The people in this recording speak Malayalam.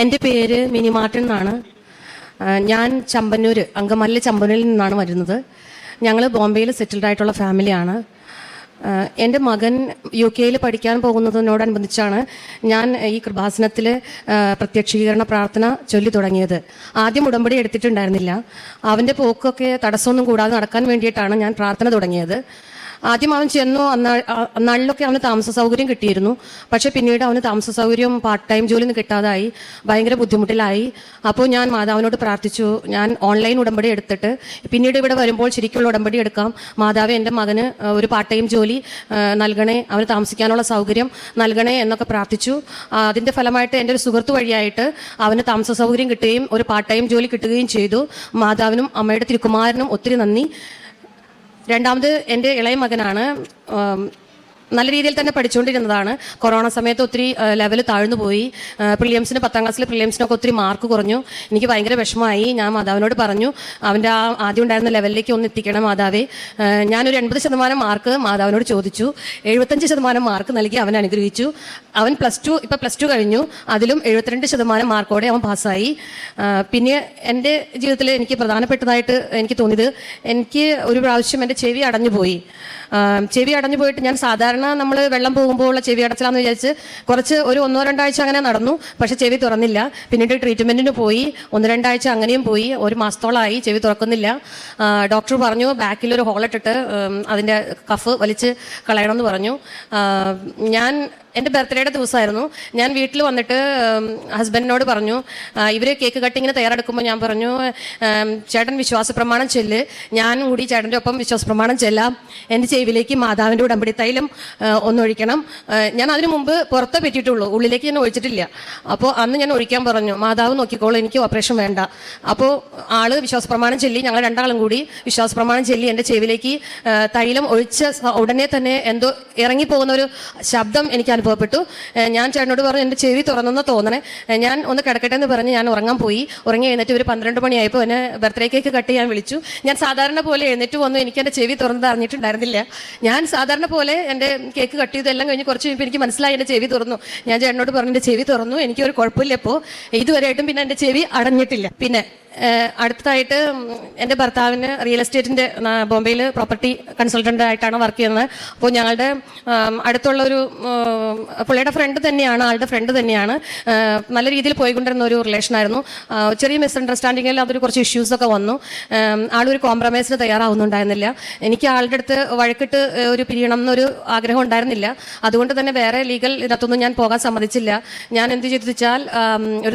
എൻ്റെ പേര് മിനി മാർട്ടിൻ എന്നാണ്. ഞാൻ ചമ്പന്നൂർ അങ്കമാലി ചമ്പന്നൂരിൽ നിന്നാണ് വരുന്നത്. ഞങ്ങൾ ബോംബെയിൽ സെറ്റിൽഡ് ആയിട്ടുള്ള ഫാമിലിയാണ്. എൻ്റെ മകൻ UK പഠിക്കാൻ പോകുന്നതിനോടനുബന്ധിച്ചാണ് ഞാൻ ഈ കൃപാസനത്തിൽ പ്രത്യക്ഷീകരണ പ്രാർത്ഥന ചൊല്ലി തുടങ്ങിയത്. ആദ്യം ഉടമ്പടി എടുത്തിട്ടുണ്ടായിരുന്നില്ല. അവൻ്റെ പോക്കൊക്കെ തടസ്സമൊന്നും കൂടാതെ നടക്കാൻ വേണ്ടിയിട്ടാണ് ഞാൻ പ്രാർത്ഥന തുടങ്ങിയത്. ആദ്യം അവൻ ചെന്നു, അന്നാളിലൊക്കെ അവന് താമസ സൗകര്യം കിട്ടിയിരുന്നു. പക്ഷേ പിന്നീട് അവന് താമസ സൗകര്യം പാർട്ട് ടൈം ജോലി ഒന്നും കിട്ടാതായി, ഭയങ്കര ബുദ്ധിമുട്ടിലായി. അപ്പോൾ ഞാൻ മാതാവിനോട് പ്രാർത്ഥിച്ചു, ഞാൻ ഓൺലൈൻ ഉടമ്പടി എടുത്തിട്ട് പിന്നീട് ഇവിടെ വരുമ്പോൾ ശരിക്കുള്ള ഉടമ്പടി എടുക്കാം. മാതാവേ, എൻ്റെ മകന് ഒരു പാർട്ട് ടൈം ജോലി നൽകണേ, അവന് താമസിക്കാനുള്ള സൗകര്യം നൽകണേ എന്നൊക്കെ പ്രാർത്ഥിച്ചു. അതിൻ്റെ ഫലമായിട്ട് എൻ്റെ ഒരു സുഹൃത്ത് വഴിയായിട്ട് അവന് താമസ സൗകര്യം കിട്ടുകയും ഒരു പാർട്ട് ടൈം ജോലി കിട്ടുകയും ചെയ്തു. മാതാവിനും അമ്മയുടെ തിരുക്കുമാരനും ഒത്തിരി നന്ദി. രണ്ടാമത് എൻ്റെ ഇളയ മകനാണ്. നല്ല രീതിയിൽ തന്നെ പഠിച്ചുകൊണ്ടിരുന്നതാണ്. കൊറോണ സമയത്ത് ഒത്തിരി ലെവൽ താഴ്ന്നു പോയി. പ്രിലിയംസിന് 10ാം ക്ലാസ്സിൽ പ്രിലിയംസിനൊക്കെ ഒത്തിരി മാർക്ക് കുറഞ്ഞു. എനിക്ക് ഭയങ്കര വിഷമമായി. ഞാൻ മാതാവിനോട് പറഞ്ഞു, അവൻ്റെ ആദ്യം ഉണ്ടായിരുന്ന ലെവലിലേക്ക് ഒന്ന് എത്തിക്കണം മാതാവേ. ഞാനൊരു 80% മാർക്ക് മാതാവിനോട് ചോദിച്ചു. 75% മാർക്ക് നൽകി അവനെ അനുഗ്രഹിച്ചു. അവൻ പ്ലസ് ടു കഴിഞ്ഞു. അതിലും 72% മാർക്കോടെ അവൻ പാസ്സായി. പിന്നെ എൻ്റെ ജീവിതത്തിൽ എനിക്ക് പ്രധാനപ്പെട്ടതായിട്ട് എനിക്ക് തോന്നിയത്, എനിക്ക് ഒരു പ്രാവശ്യം എൻ്റെ ചെവി അടഞ്ഞു പോയി. ചെവി അടഞ്ഞു പോയിട്ട് ഞാൻ സാധാരണ നമ്മൾ വെള്ളം പോകുമ്പോൾ ഉള്ള ചെവി അടച്ചിലാന്ന് വിചാരിച്ച് കുറച്ച് ഒരു 1-2 ആഴ്ച അങ്ങനെ നടന്നു. പക്ഷെ ചെവി തുറന്നില്ല. പിന്നീട് ട്രീറ്റ്മെൻറ്റിന് പോയി. 1-2 ആഴ്ച അങ്ങനെയും പോയി. ഒരു മാസത്തോളമായി ചെവി തുറക്കുന്നില്ല. ഡോക്ടർ പറഞ്ഞു ബാക്കിലൊരു ഹോളിട്ടിട്ട് അതിൻ്റെ കഫ് വലിച്ച് കളയണമെന്ന് പറഞ്ഞു. ഞാൻ എൻ്റെ ബർത്ത്ഡേയുടെ ദിവസമായിരുന്നു. ഞാൻ വീട്ടിൽ വന്നിട്ട് ഹസ്ബൻഡിനോട് പറഞ്ഞു, ഇവർ കേക്ക് കട്ടിങ്ങിന് തയ്യാറെടുക്കുമ്പോൾ ഞാൻ പറഞ്ഞു, ചേട്ടൻ വിശ്വാസ പ്രമാണം ചെല്ല്, ഞാനും കൂടി ചേട്ടൻ്റെ ഒപ്പം വിശ്വാസ പ്രമാണം ചെല്ലാം. എൻ്റെ ചെവിയിലേക്ക് മാതാവിൻ്റെ ഉടമ്പടി തൈലം ഒന്നൊഴിക്കണം. ഞാൻ അതിനു മുമ്പ് പുറത്തേ പറ്റിയിട്ടുള്ളൂ, ഉള്ളിലേക്ക് ഞാൻ ഒഴിച്ചിട്ടില്ല. അപ്പോൾ അന്ന് ഞാൻ ഒഴിക്കാൻ പറഞ്ഞു. മാതാവ് നോക്കിക്കോളൂ, എനിക്ക് ഓപ്പറേഷൻ വേണ്ട. അപ്പോൾ ആള് വിശ്വാസ പ്രമാണം ചെല്ലി, ഞങ്ങൾ രണ്ടാളും കൂടി വിശ്വാസ പ്രമാണം ചെല്ലി എൻ്റെ ചെവിയിലേക്ക് തൈലം ഒഴിച്ച ഉടനെ തന്നെ എന്തോ ഇറങ്ങിപ്പോകുന്ന ഒരു ശബ്ദം എനിക്ക് അനുഭവപ്പെട്ടു. ഞാൻ ചേട്ടനോട് പറഞ്ഞു, എൻ്റെ ചെവി തുറന്നെന്ന് തോന്നണേ, ഞാൻ ഒന്ന് കിടക്കട്ടെ എന്ന് പറഞ്ഞ് ഞാൻ ഉറങ്ങാൻ പോയി. ഉറങ്ങി എഴുന്നേറ്റ് ഒരു 12 മണിയായപ്പോൾ എന്നെ ബർത്ത്ഡേ കേക്ക് കട്ട് ചെയ്യാൻ വിളിച്ചു. ഞാൻ സാധാരണ പോലെ എഴുന്നേറ്റ് വന്നു. എനിക്ക് എൻ്റെ ചെവി തുറന്നത് അറിഞ്ഞിട്ടുണ്ടായിരുന്നില്ല. ഞാൻ സാധാരണ പോലെ എൻ്റെ കേക്ക് കട്ട് ചെയ്തെല്ലാം കഴിഞ്ഞ് കുറച്ച് കഴിയുമ്പോൾ എനിക്ക് മനസ്സിലായി എൻ്റെ ചെവി തുറന്നു. ഞാൻ ചേട്ടനോട് പറഞ്ഞു, എൻ്റെ ചെവി തുറന്നു, എനിക്കൊരു കുഴപ്പമില്ല. ഇപ്പോൾ ഇതുവരെയായിട്ടും പിന്നെ എൻ്റെ ചെവി അടഞ്ഞിട്ടില്ല. പിന്നെ അടുത്തതായിട്ട് എൻ്റെ ഭർത്താവിന് റിയൽ എസ്റ്റേറ്റിൻ്റെ ബോംബെയിൽ പ്രോപ്പർട്ടി കൺസൾട്ടൻ്റ് ആയിട്ടാണ് വർക്ക് ചെയ്യുന്നത്. അപ്പോൾ ഞങ്ങളുടെ അടുത്തുള്ളൊരു പുള്ളിയുടെ ഫ്രണ്ട് തന്നെയാണ്, ആളുടെ ഫ്രണ്ട് തന്നെയാണ്. നല്ല രീതിയിൽ പോയിക്കൊണ്ടിരുന്ന ഒരു റിലേഷനായിരുന്നു. ചെറിയ മിസ്അണ്ടർസ്റ്റാൻഡിങ്ങിൽ അതൊരു കുറച്ച് ഇഷ്യൂസൊക്കെ വന്നു. ആളൊരു കോംപ്രമൈസിന് തയ്യാറാവുന്നുണ്ടായിരുന്നില്ല. എനിക്ക് ആളുടെ അടുത്ത് വഴക്കിട്ട് ഒരു പിരിയണം എന്നൊരു ആഗ്രഹം ഉണ്ടായിരുന്നില്ല. അതുകൊണ്ട് തന്നെ വേറെ ലീഗൽ ഇതിനകത്തൊന്നും ഞാൻ പോകാൻ സമ്മതിച്ചില്ല. ഞാൻ എന്ത് ചെയ്തു വെച്ചാൽ ഒരു